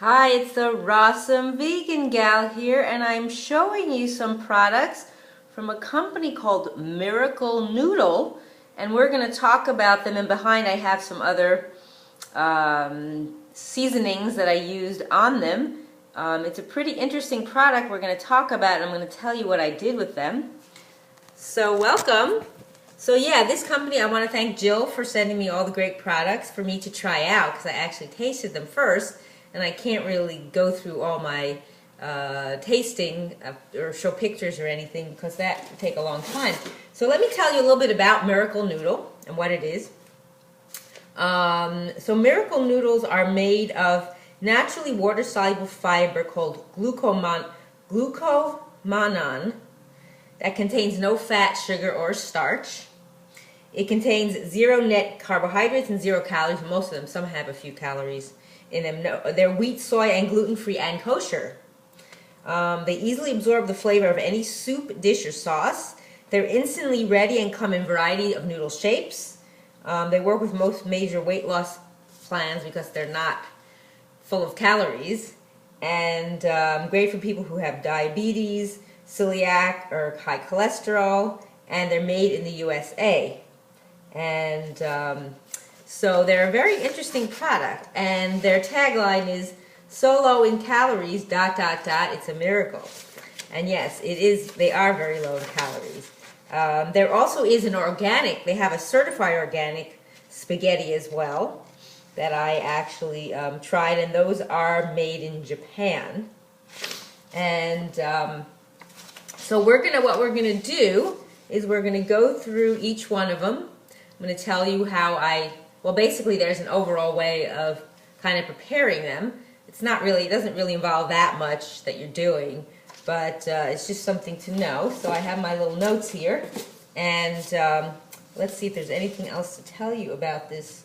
Hi, it's the Rawsome Vegan Gal here, and I'm showing you some products from a company called Miracle Noodle, and we're going to talk about them. And behind I have some other seasonings that I used on them. It's a pretty interesting product we're going to talk about, and I'm going to tell you what I did with them. So welcome. So yeah, this company, I want to thank Jill for sending me all the great products for me to try out, because I actually tasted them first. And I can't really go through all my tasting or show pictures or anything because that would take a long time. So let me tell you a little bit about Miracle Noodle and what it is. So Miracle Noodles are made of naturally water-soluble fiber called glucomannan that contains no fat, sugar, or starch. It contains 0 net carbohydrates and 0 calories. Most of them, some have a few calories in them. No, they're wheat, soy, and gluten-free and kosher. They easily absorb the flavor of any soup, dish, or sauce. They're instantly ready and come in a variety of noodle shapes. They work with most major weight loss plans because they're not full of calories. And great for people who have diabetes, celiac, or high cholesterol. And they're made in the USA. And so they're a very interesting product, and their tagline is "So low in calories, ... it's a miracle." And yes, it is. They are very low in calories. There also is an organic. They have a certified organic spaghetti as well that I actually tried, and those are made in Japan. And so what we're gonna do is we're gonna go through each one of them. I'm going to tell you how well, basically there's an overall way of kind of preparing them. It doesn't really involve that much that you're doing, but it's just something to know. So I have my little notes here, and let's see if there's anything else to tell you about this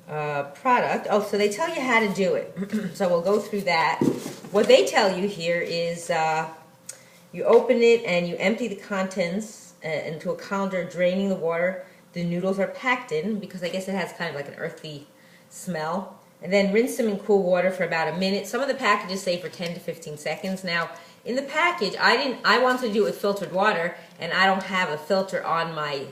product. Oh, so they tell you how to do it. So we'll go through that. What they tell you here is you open it and you empty the contents into a colander, draining the water the noodles are packed in, because I guess it has kind of like an earthy smell. And then rinse them in cool water for about a minute. Some of the packages say for 10 to 15 seconds. Now, in the package, I wanted to do it with filtered water, and I don't have a filter on my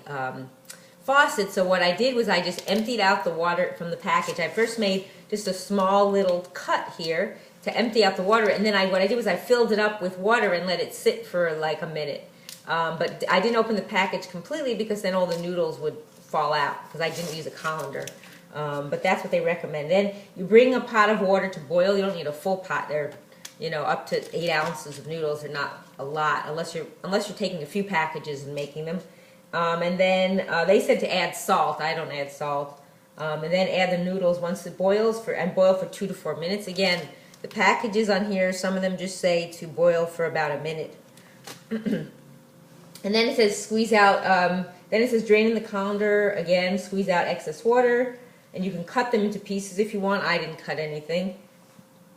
faucet. So what I did was I just emptied out the water from the package. I first made just a small little cut here to empty out the water, and then what I did was I filled it up with water and let it sit for like a minute. But I didn't open the package completely because then all the noodles would fall out because I didn't use a colander. But that's what they recommend. Then you bring a pot of water to boil. You don't need a full pot. They're, up to 8 ounces of noodles. They're not a lot unless you're taking a few packages and making them. And then they said to add salt. I don't add salt. And then add the noodles once it boils and boil for 2 to 4 minutes. Again, the packages on here, some of them just say to boil for about a minute. And then it says squeeze out, then it says drain in the colander, again, squeeze out excess water, and you can cut them into pieces if you want. I didn't cut anything.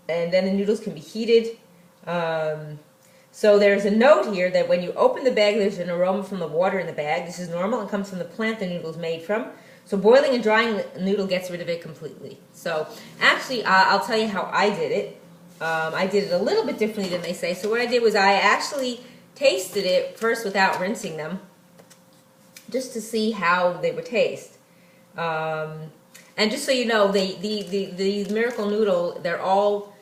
And then the noodles can be heated. So there's a note here that when you open the bag, there's an aroma from the water in the bag. This is normal and comes from the plant the noodle is made from. So boiling and drying the noodle gets rid of it completely. So actually, I'll tell you how I did it. I did it a little bit differently than they say. So what I did was I actually tasted it first without rinsing them, just to see how they would taste. And just so you know, the Miracle Noodle, they're all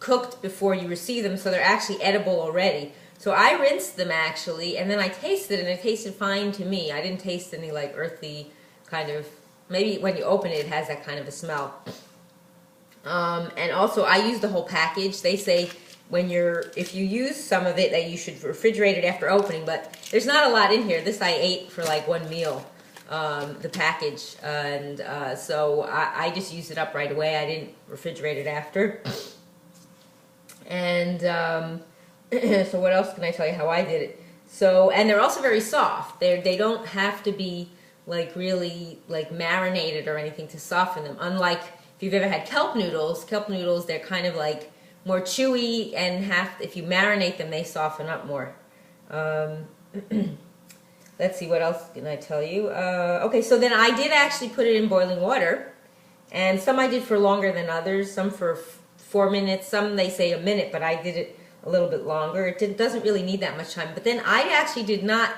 cooked before you receive them, so they're actually edible already. So I rinsed them actually, and then I tasted it, and it tasted fine to me. I didn't taste any like earthy kind of, maybe when you open it, it has that kind of a smell. And also I used the whole package. They say if you use some of it, that you should refrigerate it after opening, but there's not a lot in here. This I ate for like one meal, the package, and so I just used it up right away. I didn't refrigerate it after. And so what else can I tell you how I did it? So, and they're also very soft. They don't have to be like really like marinated or anything to soften them. Unlike if you've ever had kelp noodles, they're kind of like more chewy, and if you marinate them, they soften up more. Let's see, what else can I tell you? Okay, so then I did actually put it in boiling water, And some I did for longer than others, some for 4 minutes, some they say a minute, but I did it a little bit longer. Doesn't really need that much time. But then I actually did not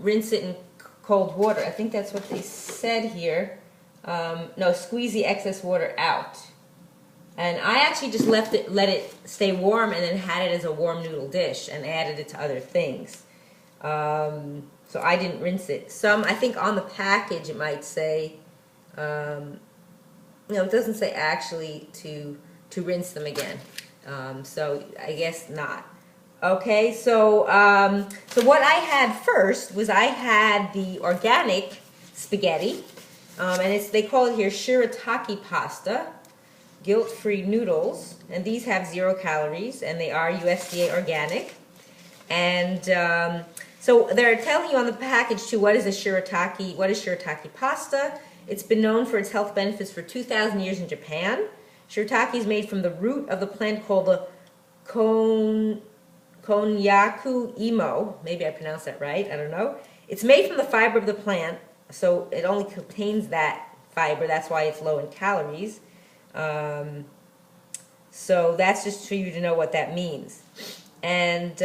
rinse it in cold water. I think that's what they said here. No, squeeze the excess water out. And I actually just let it stay warm and then had it as a warm noodle dish and added it to other things. So I didn't rinse it. Some, I think on the package it might say, it doesn't say actually to rinse them again. So I guess not. Okay, so what I had first was I had the organic spaghetti, and they call it here Shirataki pasta, guilt-free noodles, and these have 0 calories, and they are USDA organic. And so they're telling you on the package too, what is Shirataki pasta? It's been known for its health benefits for 2,000 years in Japan. Shirataki is made from the root of the plant called the Konyaku imo. Maybe I pronounced that right, I don't know. It's made from the fiber of the plant, so it only contains that fiber. That's why it's low in calories. So that's just for you to know what that means. And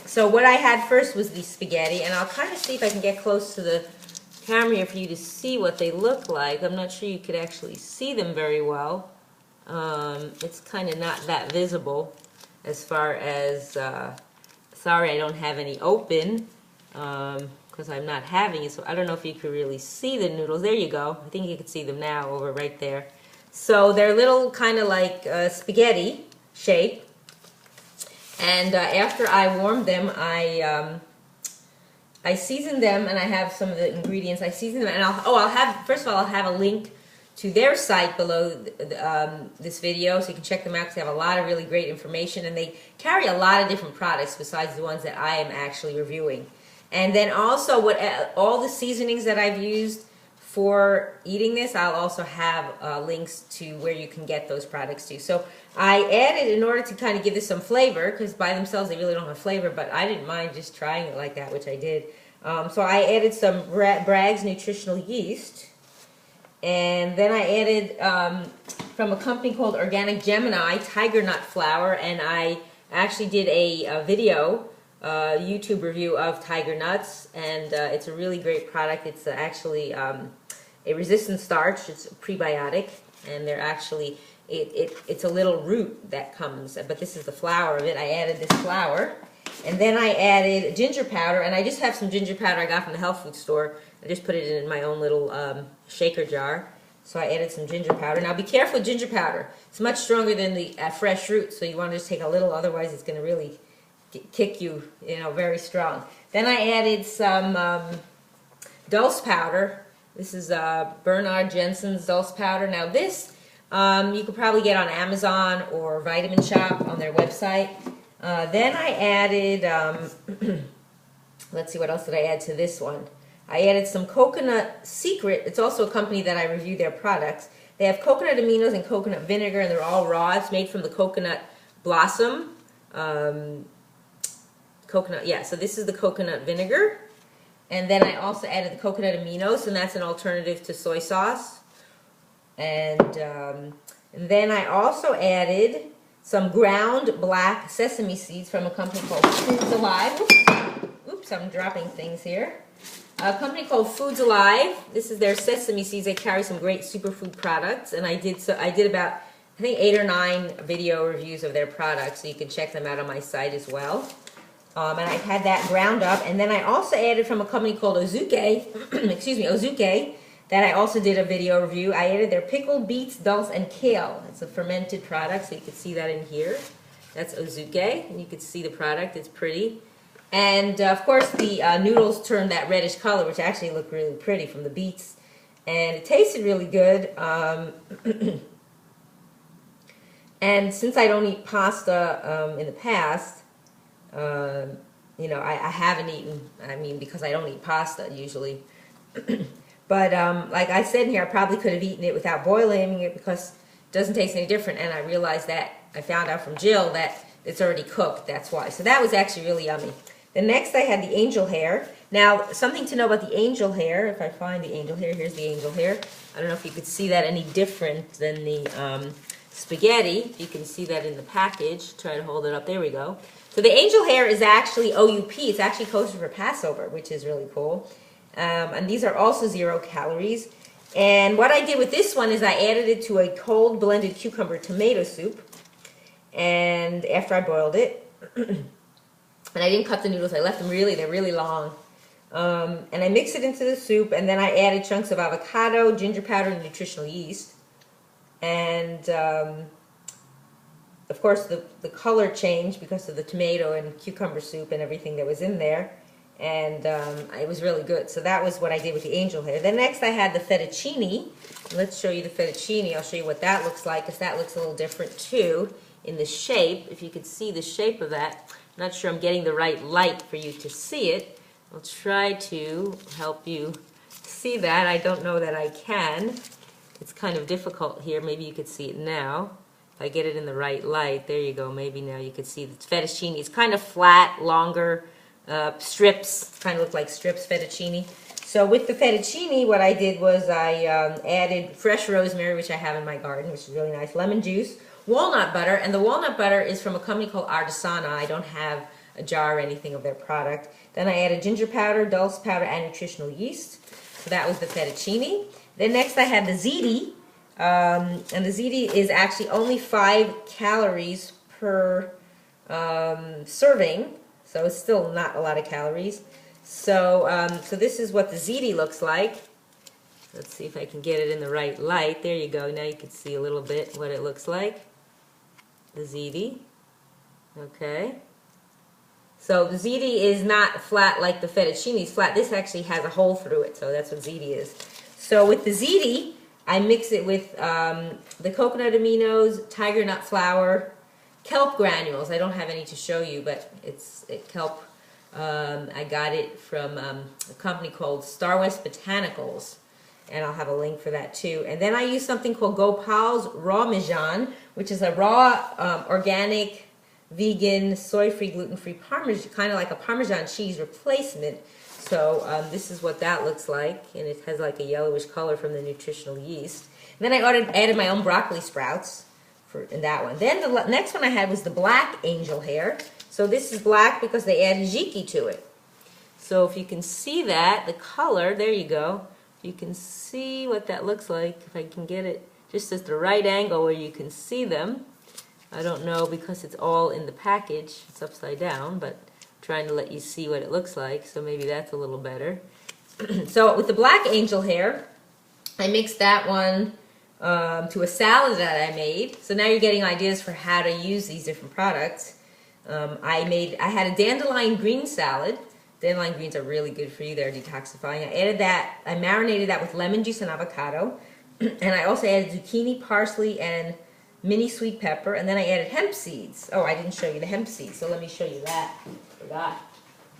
so what I had first was the spaghetti, and I'll kind of see if I can get close to the camera here for you to see what they look like. I'm not sure you could actually see them very well. It's kind of not that visible as far as, sorry I don't have any open, because I'm not having it, so I don't know if you could really see the noodles. There you go. I think you can see them now over right there. So they're little kind of like spaghetti shape. And after I warmed them, I seasoned them, and I have some of the ingredients. I seasoned them, and first of all, I'll have a link to their site below this video, so you can check them out because they have a lot of really great information, and they carry a lot of different products besides the ones that I am actually reviewing. And then also all the seasonings that I've used for eating this, I'll also have links to where you can get those products too. So I added, in order to kind of give this some flavor, because by themselves they really don't have flavor, but I didn't mind just trying it like that, which I did. So I added some Bragg's nutritional yeast, and then I added from a company called Organic Gemini tiger nut flour, and I actually did a video YouTube review of tiger nuts, and it's a really great product. It's actually a resistant starch. It's a prebiotic, and they're actually it's a little root that comes, but this is the flour of it. I added this flour, and then I added ginger powder, and I just have some ginger powder I got from the health food store. I just put it in my own little shaker jar. So I added some ginger powder. Now be careful with ginger powder. It's much stronger than the fresh root, so you want to just take a little, otherwise it's going to really kick you, very strong. Then I added some dulse powder. This is Bernard Jensen's dulse powder. Now this you could probably get on Amazon or Vitamin Shop on their website. Then I added, let's see, what else did I add to this one? I added some Coconut Secret. It's also a company that I review their products. They have coconut aminos and coconut vinegar, and they're all raw. It's made from the coconut blossom. So this is the coconut vinegar. And then I also added the coconut aminos, and that's an alternative to soy sauce. And then I also added some ground black sesame seeds from a company called Foods Alive. Oops, I'm dropping things here. A company called Foods Alive. This is their sesame seeds. They carry some great superfood products, and I did about, I think, 8 or 9 video reviews of their products, so you can check them out on my site as well. And I had that ground up, and then I also added from a company called Ozuke, Ozuke, that I also did a video review. I added their pickled beets, dulse, and kale. It's a fermented product, so you can see that in here. That's Ozuke, and you can see the product. It's pretty. And of course the noodles turned that reddish color, which actually looked really pretty from the beets, and it tasted really good. And since I don't eat pasta in the past, I haven't eaten, because I don't eat pasta usually. But like I said in here, I probably could have eaten it without boiling it because it doesn't taste any different, and I realized that, I found out from Jill that it's already cooked, that's why. So that was actually really yummy. Then next I had the angel hair. Now, something to know about the angel hair, if I find the angel hair, here's the angel hair. I don't know if you could see that any different than the spaghetti. You can see that in the package. Try to hold it up. There we go. So the angel hair is actually OUP. It's actually kosher for Passover, which is really cool. And these are also 0 calories. And what I did with this one is I added it to a cold blended cucumber tomato soup. And after I boiled it, and I didn't cut the noodles. I left them they're really long. And I mixed it into the soup, and then I added chunks of avocado, ginger powder, and nutritional yeast. And of course, the color changed because of the tomato and cucumber soup and everything that was in there. And it was really good. So that was what I did with the angel hair. Then next I had the fettuccine. Let's show you the fettuccine. I'll show you what that looks like, because that looks a little different too in the shape. If you could see the shape of that. I'm not sure I'm getting the right light for you to see it. I'll try to help you see that. I don't know that I can. It's kind of difficult here. Maybe you could see it now. If I get it in the right light, there you go. Maybe now you could see the fettuccine. It's kind of flat, longer strips. Kind of look like strips, fettuccine. So with the fettuccine, what I did was I added fresh rosemary, which I have in my garden, which is really nice, lemon juice, walnut butter, and the walnut butter is from a company called Artisana. I don't have a jar or anything of their product. Then I added ginger powder, dulse powder, and nutritional yeast. So that was the fettuccine. Then next I had the ziti, and the ziti is actually only 5 calories per serving, so it's still not a lot of calories. So, so this is what the ziti looks like. Let's see if I can get it in the right light. There you go. Now you can see a little bit what it looks like. The ziti. Okay. So the ziti is not flat like the fettuccine is flat. This actually has a hole through it, so that's what ziti is. So with the ziti, I mix it with the coconut aminos, tiger nut flour, kelp granules. I don't have any to show you, but it's kelp. I got it from a company called Starwest Botanicals, and I'll have a link for that too. And then I use something called Gopal's Raw Mijan, which is a raw, organic, vegan, soy-free, gluten-free Parmesan, kind of like a Parmesan cheese replacement. So this is what that looks like, and it has like a yellowish color from the nutritional yeast. And then I added my own broccoli sprouts in that one. Then the next one I had was the black angel hair. So this is black because they added Ziti to it. So if you can see that, the color, there you go. You can see what that looks like, if I can get it just at the right angle where you can see them. I don't know because it's all in the package. It's upside down, but I'm trying to let you see what it looks like, so maybe that's a little better. So with the black angel hair, I mixed that one to a salad that I made. So now you're getting ideas for how to use these different products. I had a dandelion green salad. Dandelion greens are really good for you. They're detoxifying. I added that. I marinated that with lemon juice and avocado. And I also added zucchini, parsley, and mini sweet pepper. And then I added hemp seeds. Oh, I didn't show you the hemp seeds, so let me show you that. Forgot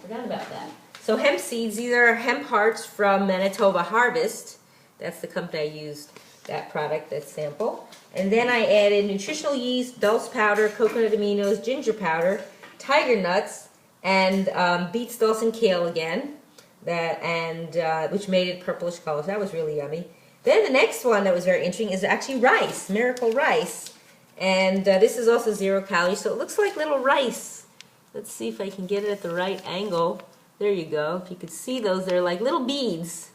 about that. So hemp seeds, these are hemp hearts from Manitoba Harvest. That's the company I used that product, that sample. And then I added nutritional yeast, dulse powder, coconut aminos, ginger powder, tiger nuts, and beets, dulse, and kale again, which made it purplish color. So that was really yummy. Then the next one that was very interesting is actually rice, miracle rice. And this is also 0 calories, so it looks like little rice. Let's see if I can get it at the right angle. There you go. If you could see those, they're like little beads.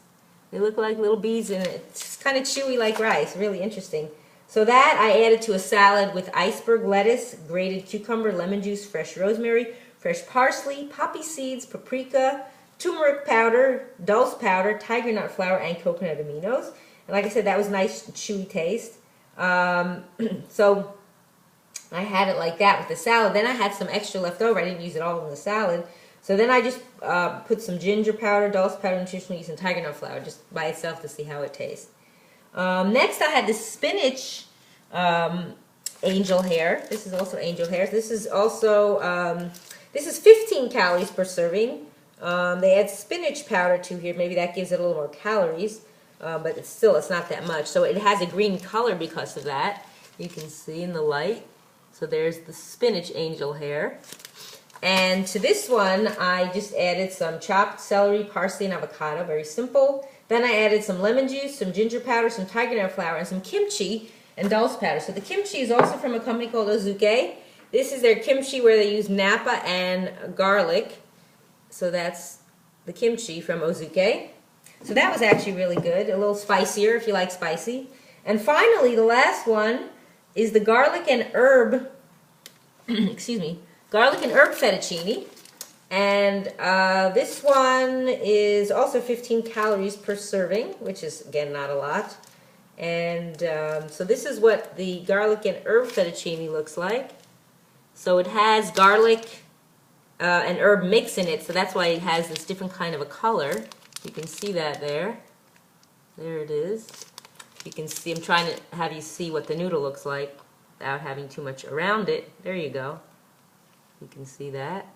They look like little beads, and it's kind of chewy like rice. Really interesting. So that I added to a salad with iceberg lettuce, grated cucumber, lemon juice, fresh rosemary, fresh parsley, poppy seeds, paprika, turmeric powder, dulse powder, tiger nut flour, and coconut aminos. And like I said, that was nice chewy taste. So I had it like that with the salad. Then I had some extra left over. I didn't use it all in the salad. So then I just put some ginger powder, dulse powder, nutritional yeast, and tiger nut flour just by itself to see how it tastes. Next I had the spinach angel hair. This is also angel hair. This is also, this is 15 calories per serving. They add spinach powder to here. Maybe that gives it a little more calories. But it's not that much. So it has a green color because of that. You can see in the light. So there's the spinach angel hair. And to this one, I just added some chopped celery, parsley, and avocado. Very simple. Then I added some lemon juice, some ginger powder, some tiger nut flour, and some kimchi and dulse powder. So the kimchi is also from a company called Ozuke. This is their kimchi where they use napa and garlic. So that's the kimchi from Ozuke. So that was actually really good. A little spicier if you like spicy. And finally, the last one is the garlic and herb, excuse me, garlic and herb fettuccine. And this one is also 15 calories per serving, which is, again, not a lot. And so this is what the garlic and herb fettuccine looks like. So it has garlic and herb mix in it, so that's why it has this different kind of a color. You can see that there. There it is. You can see, I'm trying to have you see what the noodle looks like without having too much around it. There you go. You can see that.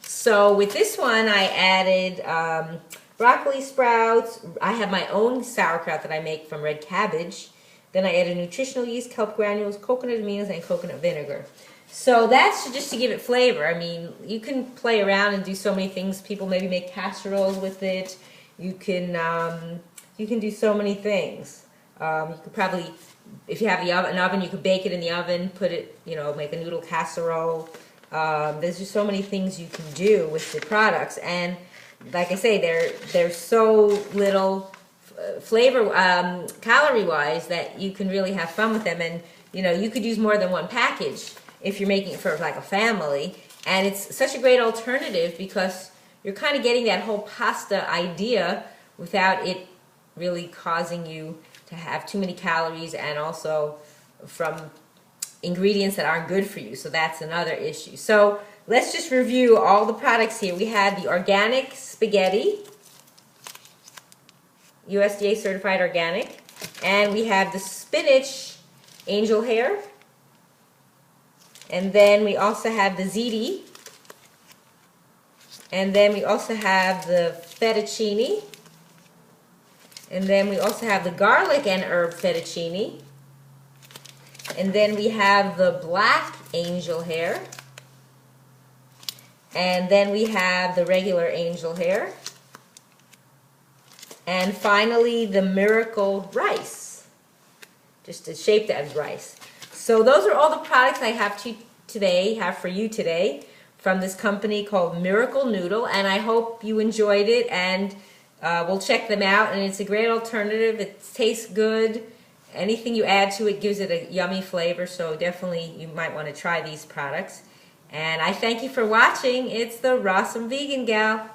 So with this one, I added broccoli sprouts. I have my own sauerkraut that I make from red cabbage. Then I added nutritional yeast, kelp granules, coconut aminos, and coconut vinegar. So that's just to give it flavor. I mean, you can play around and do so many things. People maybe make casseroles with it. You can do so many things. You could probably, if you have an oven, you could bake it in the oven, put it, make a noodle casserole. There's just so many things you can do with the products, and like I say, they're so little flavor, calorie-wise, that you can really have fun with them. And you could use more than one package if you're making it for like a family. And it's such a great alternative because you're kind of getting that whole pasta idea without it really causing you to have too many calories, and also from ingredients that aren't good for you. So that's another issue. So let's just review all the products here. We had the organic spaghetti, USDA certified organic, and we have the spinach angel hair, and then we also have the ziti, and then we also have the fettuccine, and then we also have the garlic and herb fettuccine, and then we have the black angel hair, and then we have the regular angel hair, and finally the miracle rice, just shaped as rice. So those are all the products I have for you today from this company called Miracle Noodle, and I hope you enjoyed it, and we'll check them out. And it's a great alternative. It tastes good. Anything you add to it gives it a yummy flavor, so definitely you might want to try these products. And I thank you for watching. It's the Rawsome Vegan Gal.